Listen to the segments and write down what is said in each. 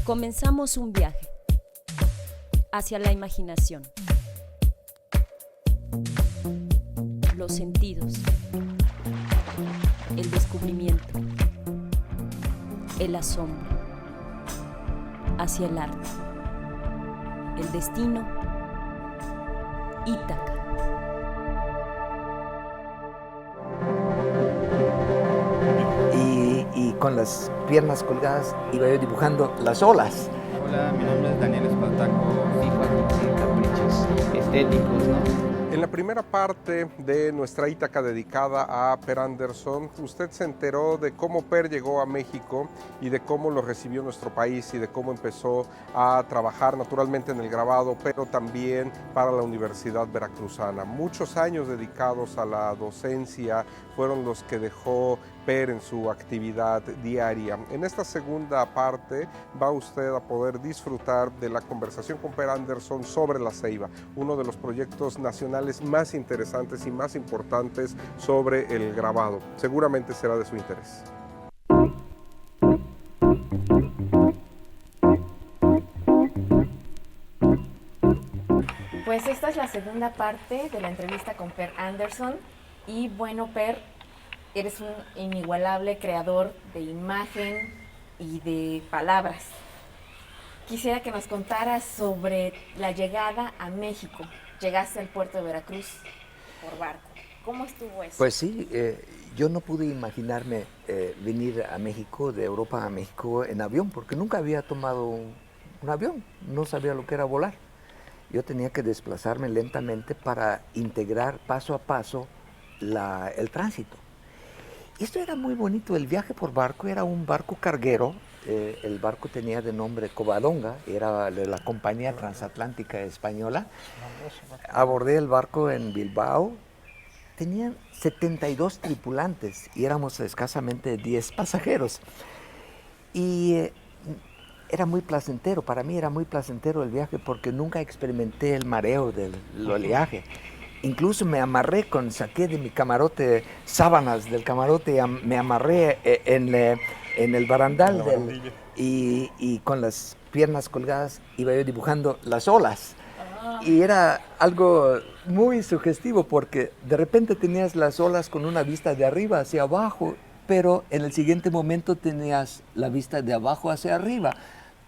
Comenzamos un viaje hacia la imaginación, los sentidos, el descubrimiento, el asombro, hacia el arte, el destino, Ítaca. Y con las piernas colgadas iba yo dibujando las olas. Hola, mi nombre es Daniel Espartaco, FIFA y caprichos estéticos, ¿no? En la primera parte de nuestra Ítaca dedicada a Per Anderson, usted se enteró de cómo Per llegó a México y de cómo lo recibió nuestro país y de cómo empezó a trabajar naturalmente en el grabado, pero también para la Universidad Veracruzana. Muchos años dedicados a la docencia fueron los que dejó Per en su actividad diaria. En esta segunda parte va usted a poder disfrutar de la conversación con Per Anderson sobre La Ceiba, uno de los proyectos nacionales más interesantes y más importantes sobre el grabado. Seguramente será de su interés. Pues esta es la segunda parte de la entrevista con Per Anderson. Y bueno, Per, eres un inigualable creador de imagen y de palabras. Quisiera que nos contaras sobre la llegada a México. Llegaste al puerto de Veracruz por barco. ¿Cómo estuvo eso? Pues sí, yo no pude imaginarme venir a México, de Europa a México en avión, porque nunca había tomado un avión, no sabía lo que era volar. Yo tenía que desplazarme lentamente para integrar paso a paso el tránsito. Esto era muy bonito, el viaje por barco era un barco carguero, el barco tenía de nombre Covadonga, era de la compañía transatlántica española. Abordé el barco en Bilbao, tenían 72 tripulantes y éramos escasamente 10 pasajeros. Y era muy placentero, para mí era muy placentero el viaje porque nunca experimenté el mareo del oleaje. Incluso me amarré saqué de mi camarote sábanas del camarote, me amarré en el barandal y con las piernas colgadas iba yo dibujando las olas. Y era algo muy sugestivo porque de repente tenías las olas con una vista de arriba hacia abajo, pero en el siguiente momento tenías la vista de abajo hacia arriba.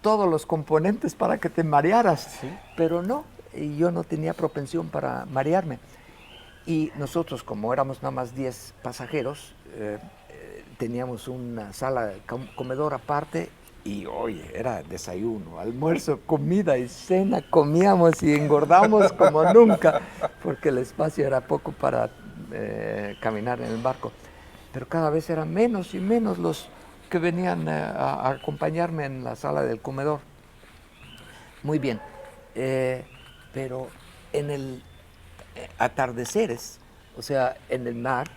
Todos los componentes para que te marearas, ¿sí? Pero no. Y yo no tenía propensión para marearme. Y nosotros, como éramos nada más 10 pasajeros, teníamos una sala comedor aparte y, oye, era desayuno, almuerzo, comida y cena, comíamos y engordamos como nunca, porque el espacio era poco para caminar en el barco. Pero cada vez eran menos y menos los que venían a acompañarme en la sala del comedor. Muy bien. Pero en el atardeceres, o sea, en el mar,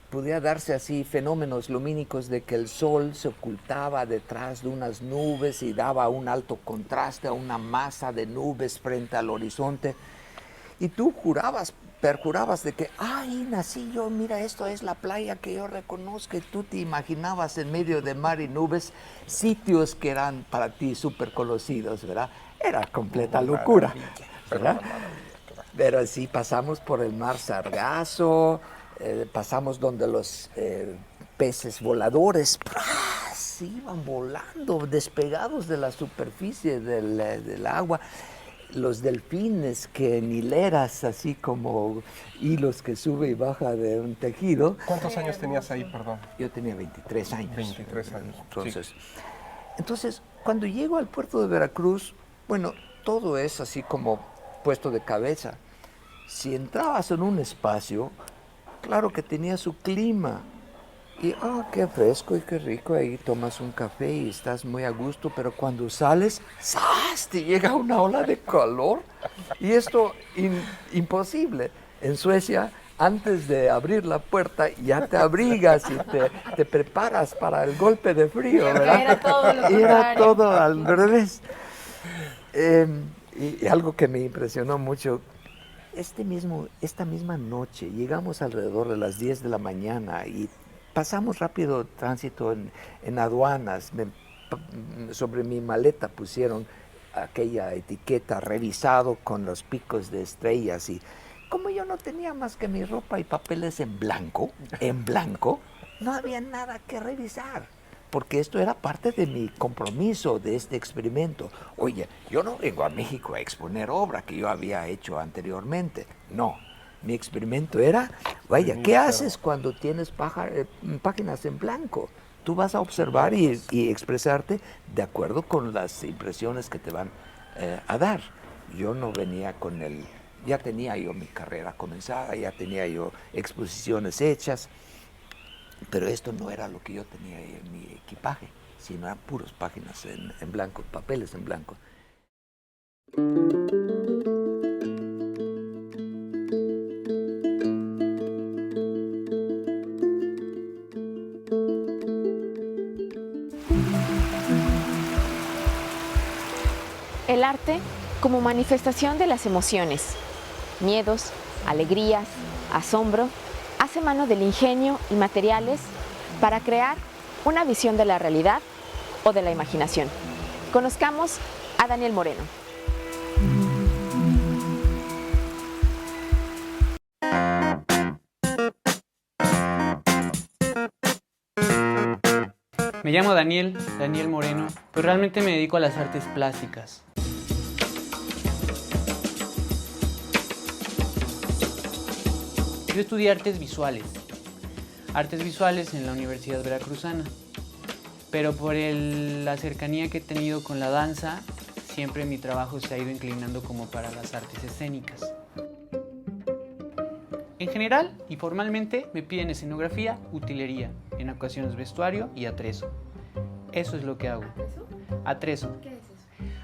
podía darse así fenómenos lumínicos de que el sol se ocultaba detrás de unas nubes y daba un alto contraste a una masa de nubes frente al horizonte. Y tú perjurabas de que, ¡ay, nací yo! Mira, esto es la playa que yo reconozco. Y tú te imaginabas en medio de mar y nubes sitios que eran para ti súper conocidos, ¿verdad? Era completa locura, ¿verdad? Pero sí, pasamos por el mar Sargazo, pasamos donde los peces voladores iban volando, despegados de la superficie del agua. Los delfines que en hileras, así como hilos que sube y baja de un tejido. ¿Cuántos años tenías ahí, perdón? Yo tenía 23 años. 23 años. Entonces, cuando llego al puerto de Veracruz, bueno, todo es así como puesto de cabeza. Si entrabas en un espacio, claro que tenía su clima. Y, qué fresco y qué rico, ahí tomas un café y estás muy a gusto, pero cuando sales, ¡zas!, te llega una ola de calor. Y esto, imposible. En Suecia, antes de abrir la puerta, ya te abrigas y te preparas para el golpe de frío, ¿verdad? Era todo lo contrario. Era todo al revés. Y algo que me impresionó mucho, esta misma noche, llegamos alrededor de las 10 de la mañana y pasamos rápido tránsito en aduanas, me sobre mi maleta pusieron aquella etiqueta revisado con los picos de estrellas, y como yo no tenía más que mi ropa y papeles en blanco, no había nada que revisar, porque esto era parte de mi compromiso de este experimento. Oye, yo no vengo a México a exponer obra que yo había hecho anteriormente, no. Mi experimento era, vaya, ¿qué haces cuando tienes páginas en blanco? Tú vas a observar y expresarte de acuerdo con las impresiones que te van a dar. Yo no venía con ya tenía yo mi carrera comenzada, ya tenía yo exposiciones hechas, pero esto no era lo que yo tenía en mi equipaje, sino eran puras páginas en blanco, papeles en blanco. El arte como manifestación de las emociones, miedos, alegrías, asombro, hace mano del ingenio y materiales para crear una visión de la realidad o de la imaginación. Conozcamos a Daniel Moreno. Me llamo Daniel Moreno, pues realmente me dedico a las artes plásticas. Yo estudié artes visuales en la Universidad Veracruzana, pero por la cercanía que he tenido con la danza, siempre mi trabajo se ha ido inclinando como para las artes escénicas. En general y formalmente me piden escenografía, utilería, en ocasiones vestuario y atrezo. Eso es lo que hago. ¿Atrezo? ¿Qué es eso?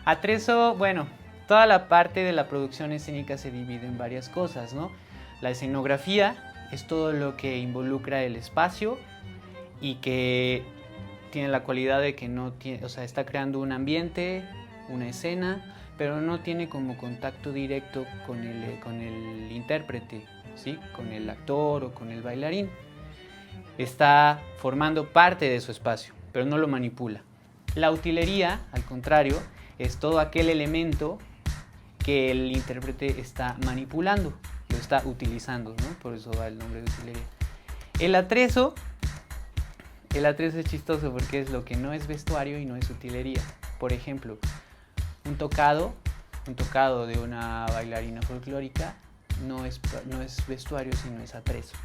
Atrezo, bueno, toda la parte de la producción escénica se divide en varias cosas, ¿no? La escenografía es todo lo que involucra el espacio y que tiene la cualidad de que no tiene, o sea, está creando un ambiente, una escena, pero no tiene como contacto directo con el intérprete, ¿sí? Con el actor o con el bailarín. Está formando parte de su espacio, pero no lo manipula. La utilería, al contrario, es todo aquel elemento que el intérprete está manipulando, lo está utilizando, ¿no? Por eso va el nombre de utilería. El atrezo es chistoso porque es lo que no es vestuario y no es utilería. Por ejemplo, un tocado de una bailarina folclórica no es vestuario, sino es atrezo,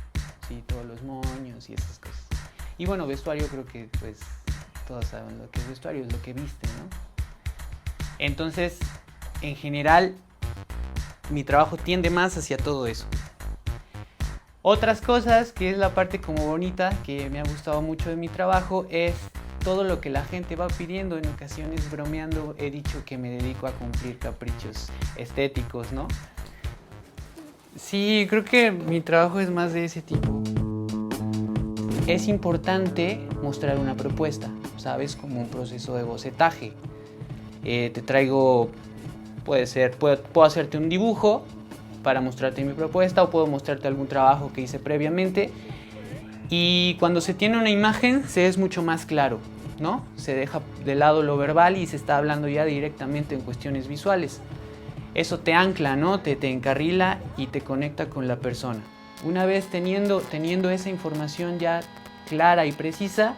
¿sí? Todos los moños y esas cosas. Y bueno, vestuario creo que pues todos saben lo que es vestuario, es lo que viste, ¿no? Entonces, en general, mi trabajo tiende más hacia todo eso. Otras cosas, que es la parte como bonita, que me ha gustado mucho de mi trabajo, es todo lo que la gente va pidiendo. En ocasiones, bromeando, he dicho que me dedico a cumplir caprichos estéticos, ¿no? Sí, creo que mi trabajo es más de ese tipo. Es importante mostrar una propuesta, ¿sabes? Como un proceso de bocetaje. Te traigo, puedo hacerte un dibujo para mostrarte mi propuesta o puedo mostrarte algún trabajo que hice previamente. Y cuando se tiene una imagen se es mucho más claro, ¿no? Se deja de lado lo verbal y se está hablando ya directamente en cuestiones visuales. Eso te ancla, ¿no? Te encarrila y te conecta con la persona. Una vez teniendo esa información ya clara y precisa,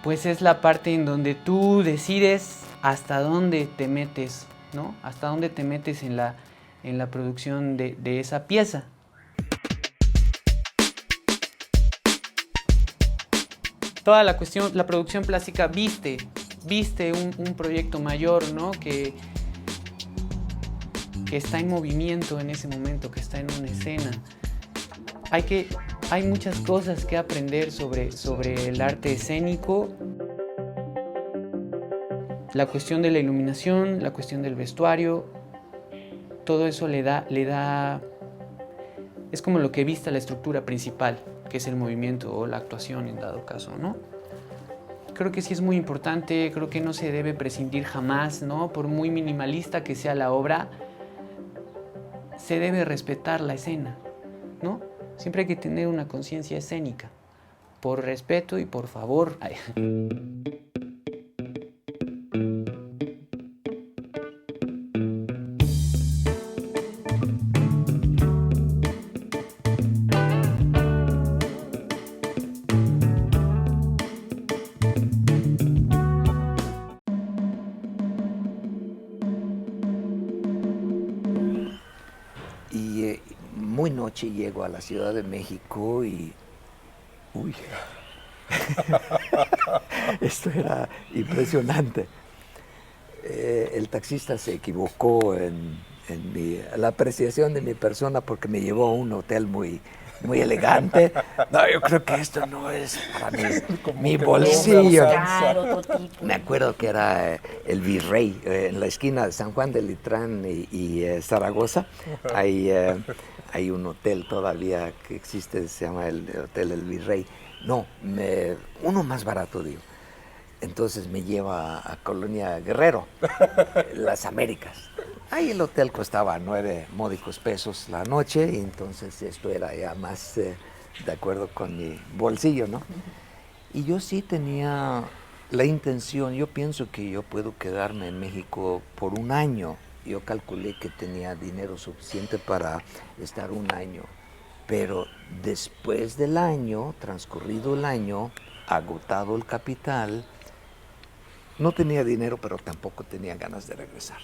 pues es la parte en donde tú decides hasta dónde te metes, ¿no? Hasta dónde te metes en la producción de esa pieza. Toda la producción plástica viste un proyecto mayor, ¿no? Que está en movimiento en ese momento, que está en una escena. Hay muchas cosas que aprender sobre el arte escénico. La cuestión de la iluminación, la cuestión del vestuario, todo eso le da... Es como lo que vista la estructura principal, que es el movimiento o la actuación en dado caso, ¿no? Creo que sí es muy importante, creo que no se debe prescindir jamás, ¿no? Por muy minimalista que sea la obra, se debe respetar la escena, ¿no? Siempre hay que tener una conciencia escénica, por respeto y por favor. muy noche llego a la Ciudad de México y... Uy, esto era impresionante. El taxista se equivocó en la apreciación de mi persona porque me llevó a un hotel muy elegante. No, yo creo que esto no es para mi bolsillo. Claro, otro tipo. Me acuerdo que era el Virrey, en la esquina de San Juan de Litrán y Zaragoza. Hay un hotel todavía que existe, se llama el Hotel El Virrey. No, uno más barato, digo. Entonces me lleva a Colonia Guerrero, Las Américas. Ahí el hotel costaba 9 módicos pesos la noche, y entonces esto era ya más de acuerdo con mi bolsillo, ¿no? Y yo sí tenía la intención, yo pienso que yo puedo quedarme en México por un año. Yo calculé que tenía dinero suficiente para estar un año, pero después del año, transcurrido el año, agotado el capital, no tenía dinero, pero tampoco tenía ganas de regresar,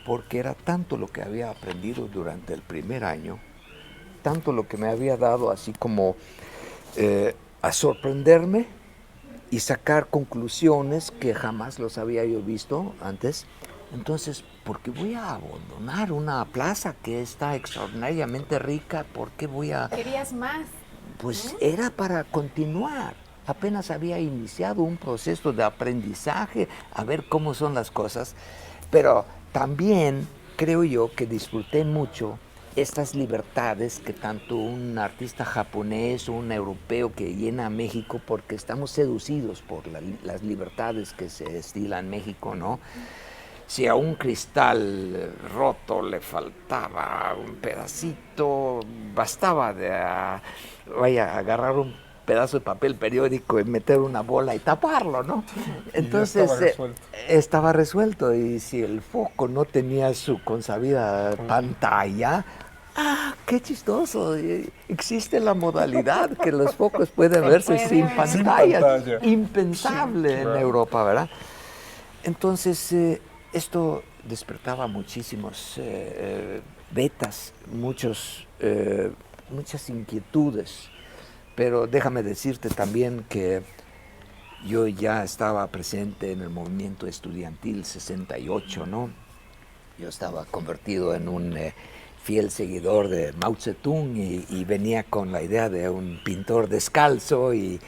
porque era tanto lo que había aprendido durante el primer año, tanto lo que me había dado así como a sorprenderme y sacar conclusiones que jamás los había yo visto antes. Entonces, ¿por qué voy a abandonar una plaza que está extraordinariamente rica? ¿Por qué voy a...? ¿Querías más? Pues era para continuar. Apenas había iniciado un proceso de aprendizaje, a ver cómo son las cosas, pero también creo yo que disfruté mucho estas libertades que tanto un artista japonés o un europeo que llena a México, porque estamos seducidos por las libertades que se estilan en México, ¿no? Si a un cristal roto le faltaba un pedacito, bastaba agarrar un pedazo de papel periódico y meter una bola y taparlo, ¿no? Entonces estaba resuelto, y si el foco no tenía su consabida pantalla, qué chistoso, existe la modalidad que los focos pueden verse sin pantalla, impensable en Europa, ¿verdad? Entonces esto despertaba muchísimos vetas, muchas inquietudes. Pero déjame decirte también que yo ya estaba presente en el movimiento estudiantil 68, ¿no? Yo estaba convertido en un fiel seguidor de Mao Zedong y venía con la idea de un pintor descalzo y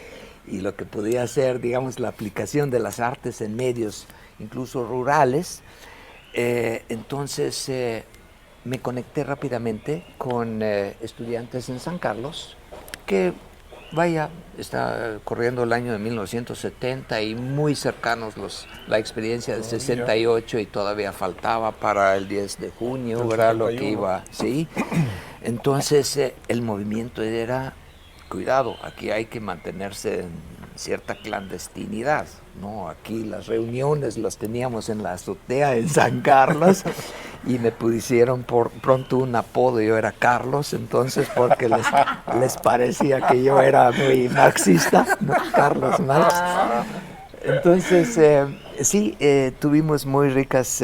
lo que podía ser, digamos, la aplicación de las artes en medios incluso rurales. Entonces me conecté rápidamente con estudiantes en San Carlos que... Vaya, está corriendo el año de 1970 y muy cercanos la experiencia del 68, y todavía faltaba para el 10 de junio, era lo que iba, ¿sí? Entonces el movimiento era, cuidado, aquí hay que mantenerse en cierta clandestinidad, ¿no? Aquí las reuniones las teníamos en la azotea en San Carlos, y me pusieron por pronto un apodo, yo era Carlos, entonces porque les parecía que yo era muy marxista, ¿no? Carlos Marx. Entonces, sí, tuvimos muy ricas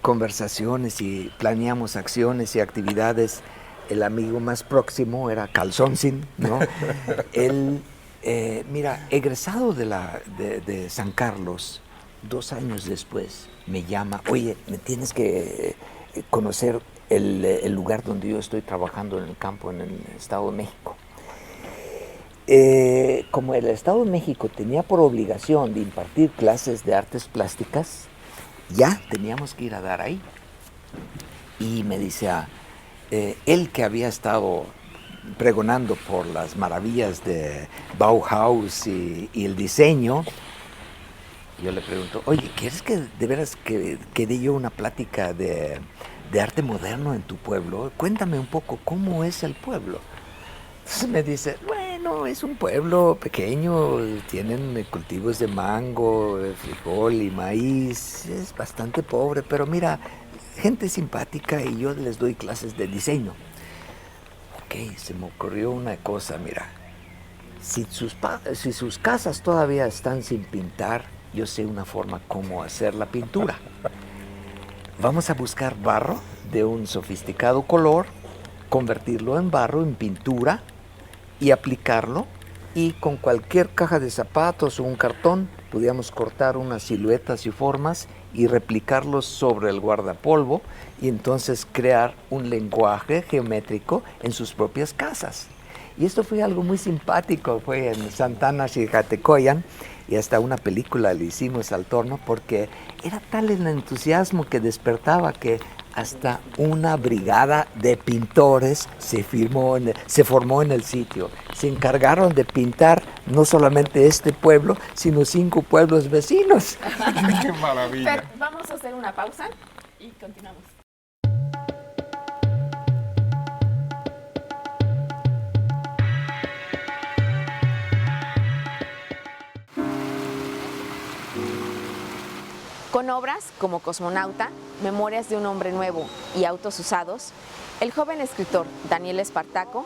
conversaciones y planeamos acciones y actividades. El amigo más próximo era Calzoncin, ¿no? Él, mira, egresado de San Carlos, 2 años después, me llama, oye, me tienes que conocer el lugar donde yo estoy trabajando en el campo en el Estado de México. Como el Estado de México tenía por obligación de impartir clases de artes plásticas, ya teníamos que ir a dar ahí. Y me dice, él que había estado pregonando por las maravillas de Bauhaus y el diseño, yo le pregunto, oye, ¿quieres que de veras que dé yo una plática de arte moderno en tu pueblo? Cuéntame un poco, ¿cómo es el pueblo? Entonces me dice, bueno, es un pueblo pequeño, tienen cultivos de mango, frijol y maíz, es bastante pobre, pero mira, gente simpática, y yo les doy clases de diseño. Ok, se me ocurrió una cosa, mira, si sus casas todavía están sin pintar, yo sé una forma cómo hacer la pintura. Vamos a buscar barro de un sofisticado color, convertirlo en barro, en pintura y aplicarlo, y con cualquier caja de zapatos o un cartón podíamos cortar unas siluetas y formas y replicarlos sobre el guardapolvo y entonces crear un lenguaje geométrico en sus propias casas. Y esto fue algo muy simpático, fue en Santana, Xicatecoyan, y hasta una película le hicimos al torno porque era tal el entusiasmo que despertaba que hasta una brigada de pintores se formó en el sitio. Se encargaron de pintar no solamente este pueblo, sino 5 pueblos vecinos. ¡Qué maravilla! Fer, vamos a hacer una pausa y continuamos. Con obras como Cosmonauta, Memorias de un hombre nuevo y Autos usados, el joven escritor Daniel Espartaco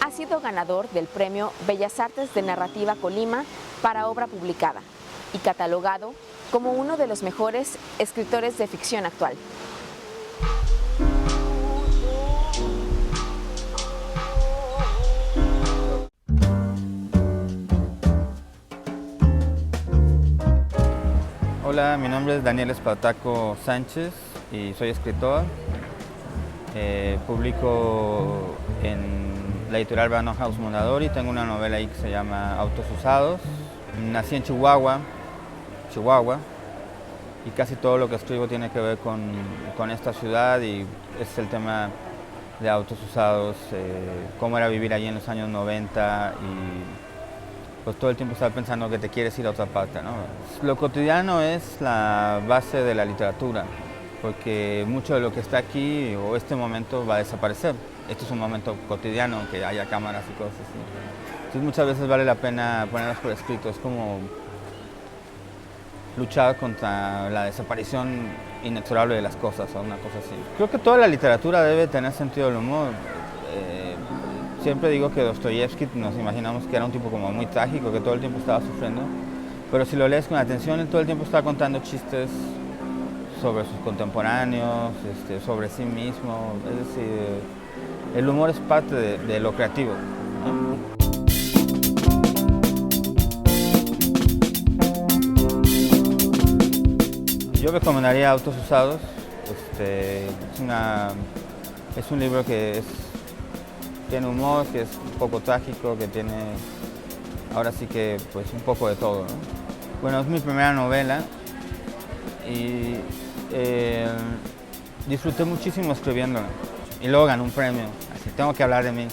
ha sido ganador del Premio Bellas Artes de Narrativa Colima para obra publicada y catalogado como uno de los mejores escritores de ficción actual. Hola, mi nombre es Daniel Espartaco Sánchez y soy escritor. Publico en la editorial Brandon House Mondadori. Tengo una novela ahí que se llama Autos usados. Nací en Chihuahua, y casi todo lo que escribo tiene que ver con esta ciudad, y es el tema de autos usados, cómo era vivir allí en los años 90, y pues todo el tiempo estaba pensando que te quieres ir a otra parte, ¿no? Lo cotidiano es la base de la literatura, porque mucho de lo que está aquí o este momento va a desaparecer. Esto es un momento cotidiano, aunque haya cámaras y cosas así. Entonces muchas veces vale la pena ponerlas por escrito. Es como luchar contra la desaparición inexorable de las cosas o una cosa así. Creo que toda la literatura debe tener sentido del humor. Siempre digo que Dostoyevsky nos imaginamos que era un tipo como muy trágico, que todo el tiempo estaba sufriendo, pero si lo lees con atención, él todo el tiempo estaba contando chistes sobre sus contemporáneos, sobre sí mismo. Es decir, el humor es parte de lo creativo, ¿no? Yo recomendaría Autos usados. Es un libro que tiene humor, que es un poco trágico, que tiene ahora sí que pues un poco de todo, ¿no? Bueno, es mi primera novela y disfruté muchísimo escribiéndola, y luego gané un premio, así tengo que hablar de mí.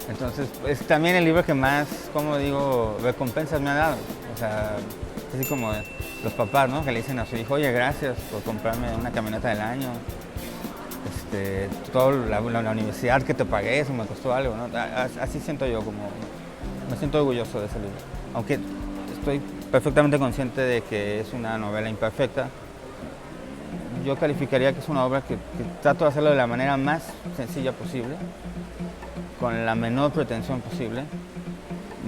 Entonces es también el libro que más, como digo, recompensas me ha dado. O sea, así como los papás, ¿no?, que le dicen a su hijo: oye, gracias por comprarme una camioneta del año. Toda la universidad que te pagué, eso me costó algo, ¿no? Así siento yo, me siento orgulloso de ese libro. Aunque estoy perfectamente consciente de que es una novela imperfecta, yo calificaría que es una obra que trato de hacerlo de la manera más sencilla posible, con la menor pretensión posible.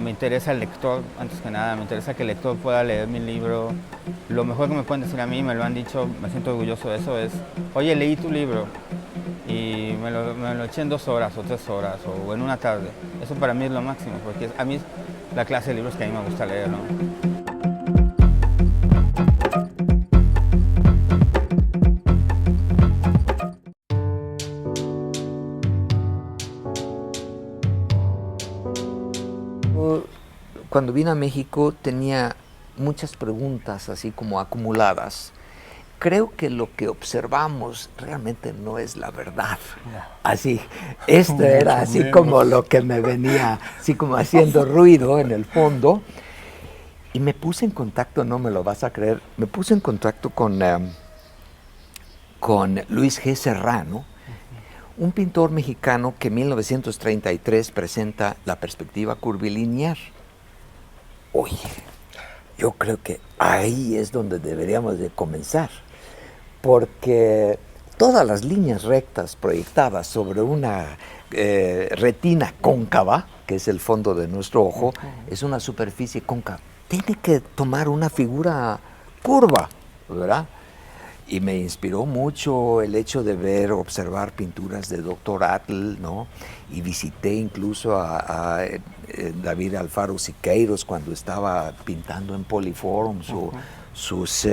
Me interesa el lector, antes que nada, me interesa que el lector pueda leer mi libro. Lo mejor que me pueden decir a mí, me lo han dicho, me siento orgulloso de eso, es: oye, leí tu libro y me lo eché en 2 horas o 3 horas o en una tarde. Eso para mí es lo máximo, porque a mí es la clase de libros que a mí me gusta leer, ¿no? Cuando vine a México tenía muchas preguntas así como acumuladas. Creo que lo que observamos realmente no es la verdad. Así, esto era así como lo que me venía, así como haciendo ruido en el fondo. Y me puse en contacto, no me lo vas a creer, me puse en contacto con Luis G. Serrano, un pintor mexicano que en 1933 presenta la perspectiva curvilinear. Oye, yo creo que ahí es donde deberíamos de comenzar, porque todas las líneas rectas proyectadas sobre una retina cóncava, que es el fondo de nuestro ojo, es una superficie cóncava. Tiene que tomar una figura curva, ¿verdad? Y me inspiró mucho el hecho de observar pinturas de Dr. Atl, ¿no? Y visité incluso a David Alfaro Siqueiros cuando estaba pintando en Poliforum sus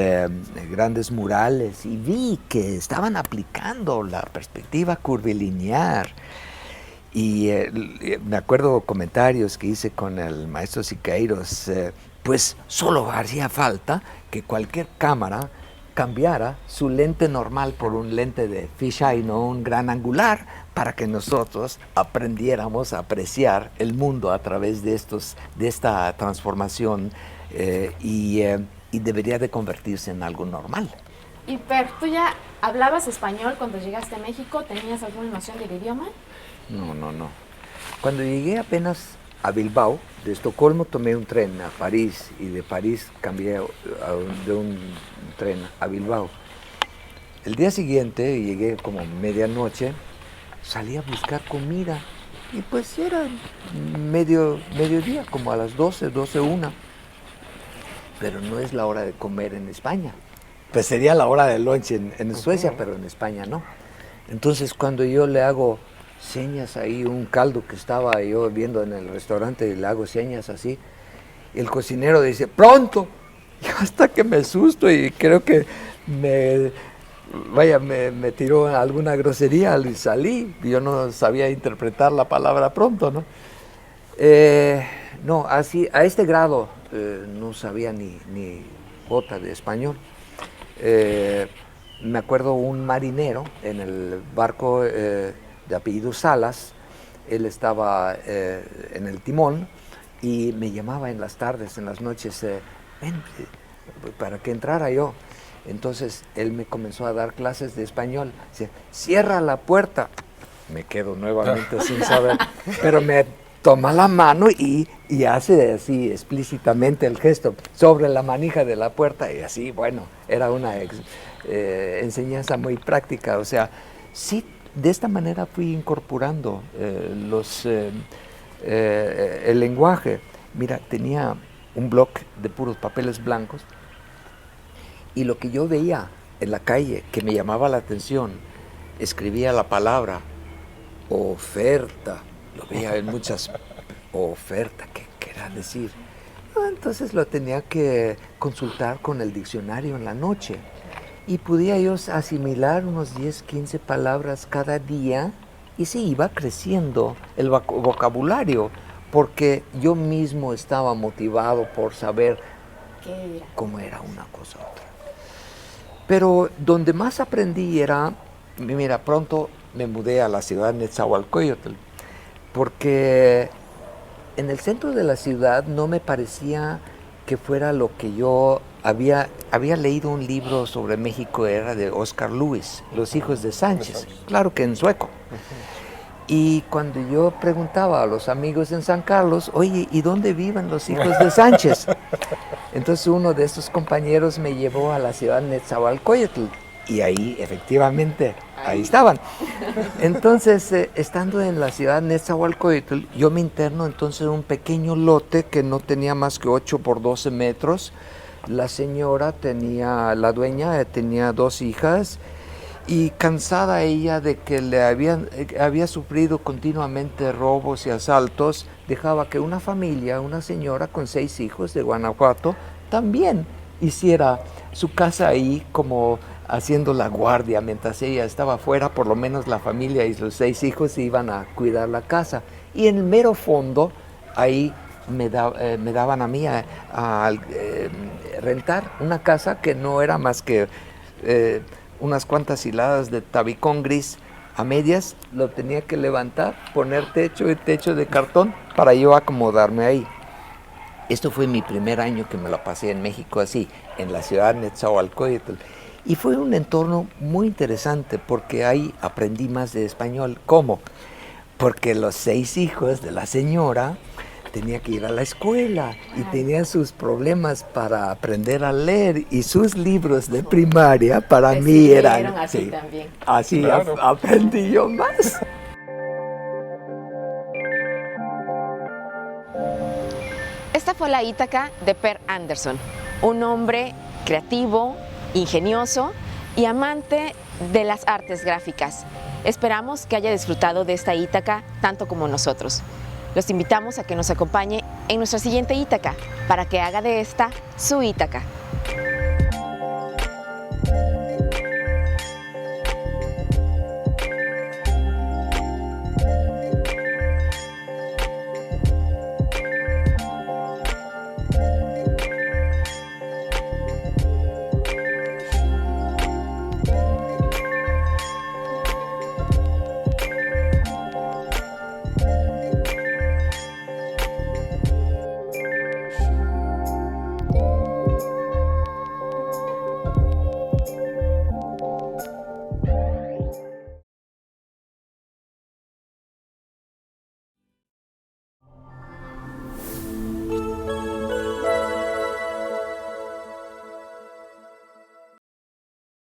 grandes murales, y vi que estaban aplicando la perspectiva curvilinear. Y me acuerdo comentarios que hice con el maestro Siqueiros, pues solo hacía falta que cualquier cámara cambiara su lente normal por un lente de fisheye, no un gran angular, para que nosotros aprendiéramos a apreciar el mundo a través de esta transformación, y debería de convertirse en algo normal. Y Per, ¿tú ya hablabas español cuando llegaste a México? ¿Tenías alguna noción del idioma? No. Cuando llegué apenas a Bilbao, de Estocolmo tomé un tren a París, y de París cambié de un tren a Bilbao. El día siguiente, llegué como medianoche, salí a buscar comida, y pues era mediodía, como a las 12:01. Pero no es la hora de comer en España. Pues sería la hora del lunch en Suecia, pero en España no. Entonces, cuando yo le hago señas ahí, un caldo que estaba yo viendo en el restaurante, y le hago señas así, el cocinero dice, ¡pronto! Y hasta que me asusto y creo que me tiró alguna grosería y salí. Yo no sabía interpretar la palabra pronto, ¿no? No, así, a este grado no sabía ni jota de español. Me acuerdo un marinero en el barco de apellido Salas. Él estaba en el timón y me llamaba en las tardes, en las noches, ven, para que entrara yo. Entonces él me comenzó a dar clases de español. Dice, cierra la puerta. Me quedo nuevamente sin saber, pero me toma la mano y hace así explícitamente el gesto sobre la manija de la puerta, y así, bueno, era una enseñanza muy práctica. O sea, sí, de esta manera fui incorporando el lenguaje. Mira, tenía un bloc de puros papeles blancos, y lo que yo veía en la calle que me llamaba la atención, escribía la palabra oferta. Lo veía en muchas ofertas, ¿qué querrá decir? Entonces lo tenía que consultar con el diccionario en la noche, y podía yo asimilar unos 10, 15 palabras cada día, y sí, iba creciendo el vocabulario, porque yo mismo estaba motivado por saber cómo era una cosa u otra. Pero donde más aprendí era, mira, pronto me mudé a la ciudad de Nezahualcóyotl, porque en el centro de la ciudad no me parecía que fuera lo que yo había leído. Un libro sobre México, era de Oscar Luis, Los hijos de Sánchez, claro que en sueco. Y cuando yo preguntaba a los amigos en San Carlos, oye, ¿y dónde viven los hijos de Sánchez? Entonces uno de estos compañeros me llevó a la ciudad de Nezahualcóyotl, y ahí efectivamente, ahí estaban. Entonces, estando en la ciudad de Nezahualcóyotl, yo me interno entonces en un pequeño lote que no tenía más que 8 por 12 metros. La la dueña tenía 2 hijas, y cansada ella de que había sufrido continuamente robos y asaltos, dejaba que una familia, una señora con 6 hijos de Guanajuato, también hiciera su casa ahí, como haciendo la guardia. Mientras ella estaba afuera, por lo menos la familia y los 6 hijos iban a cuidar la casa. Y en el mero fondo, ahí me daban a mí a rentar una casa que no era más que unas cuantas hiladas de tabicón gris a medias. Lo tenía que levantar, poner techo de cartón para yo acomodarme ahí. Esto fue mi primer año que me lo pasé en México así, en la ciudad de Nezahualcóyotl. Y fue un entorno muy interesante, porque ahí aprendí más de español. ¿Cómo? Porque los 6 hijos de la señora tenían que ir a la escuela y tenían sus problemas para aprender a leer, y sus libros de primaria para mí eran así también. Así claro. Aprendí yo más. Esta fue la Ítaca de Per Andersson, un hombre creativo, ingenioso y amante de las artes gráficas. Esperamos que haya disfrutado de esta Ítaca tanto como nosotros. Los invitamos a que nos acompañe en nuestra siguiente Ítaca para que haga de esta su Ítaca.